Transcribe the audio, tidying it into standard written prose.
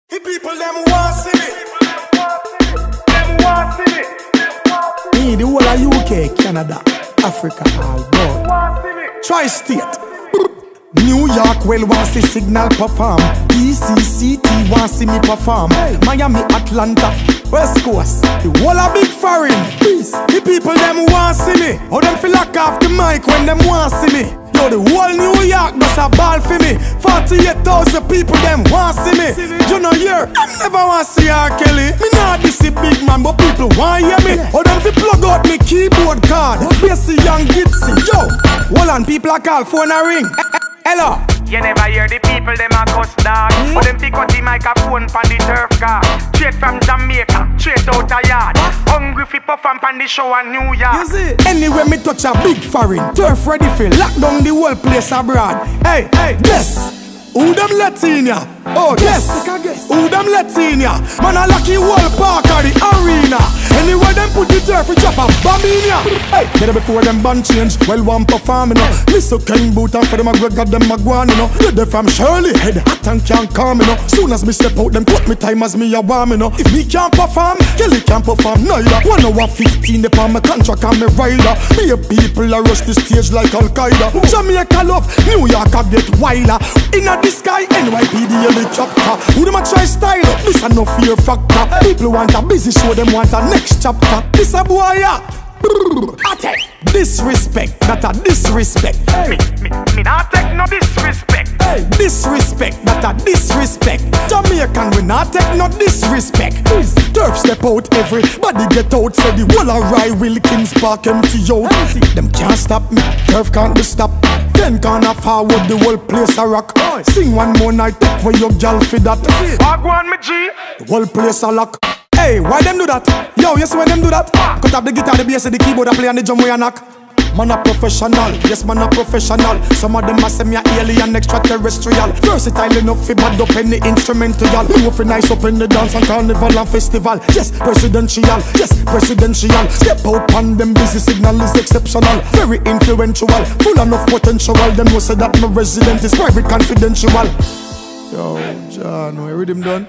The people them want see me. Them want see me. Me, the whole of UK, Canada, Africa, all God. Tri-state. New York well want see Signal perform. DC City want see me perform. Miami, Atlanta, West Coast, the whole of big foreign. Peace. The people them want see me. How them feel lock off the mic when them want see me. Yo, the whole New York does a ball for me. 48,000 people them want see me. You know here, I never want see R. Kelly. Me not this a big man, but people want hear me. How them fi plug out me keyboard card. Bassy young Gitsy. Yo, hold on, people a call, phone a ring. Hello. You never hear the people them a cuss dog. But them pick up the microphone from the turf car. Straight from Jamaica, straight out a yard. Hungry fi perform from the show in New York. You see? Anyway me touch a big foreign. Turf ready for lock down the whole place abroad. Hey, guess who them let in ya? Oh, guess who them let in ya? Man a lucky whole park of the arena. Anyway them put the turf, we drop a bomb in ya. Hey, get it before them band change. Well one perform, you know. Mr. King boot and for them a greg got them a guan, you know. You're from Shirley, head hot and can't calm, you know. Soon as me step out, them cut me time as me a warm, you know. If me can't perform, Kelly can't perform neither. 1 hour 15 the palm my contract and me rider. Me a people a rush the stage like Al-Qaeda. Jamaica love, New York a get wilder. Inna the sky, NYPD helicopter. Who them a try style up? This a no fear factor. People want a busy show, them want a next chapter. This a boy ya. Disrespect, that a disrespect. Me not take no disrespect. Hey, disrespect, that a disrespect. Jamaican we not take no disrespect. Turf step out, everybody get out. Say the whole of Rye Wilkins Park empty out. Them can't stop me, turf can't be stopped. 10 corner forward, the whole place a rock. Sing one more night, take away your gal for that. I go on me G. The whole place a lock. Hey, why them do that? Yo, you see when them do that? Cut up the guitar, the bass, the keyboard, I play and the drum where you knock. Man a professional, yes man a professional. Some of them a say me a alien extraterrestrial. Versatile enough fi bad up any instrumental. Me fi nice up in the dance and carnival and festival. Yes, presidential, yes, presidential. Step out on them busy, signal is exceptional. Very influential, full enough potential. Them know say that my resident is private confidential. Yo, John, where rhythm done?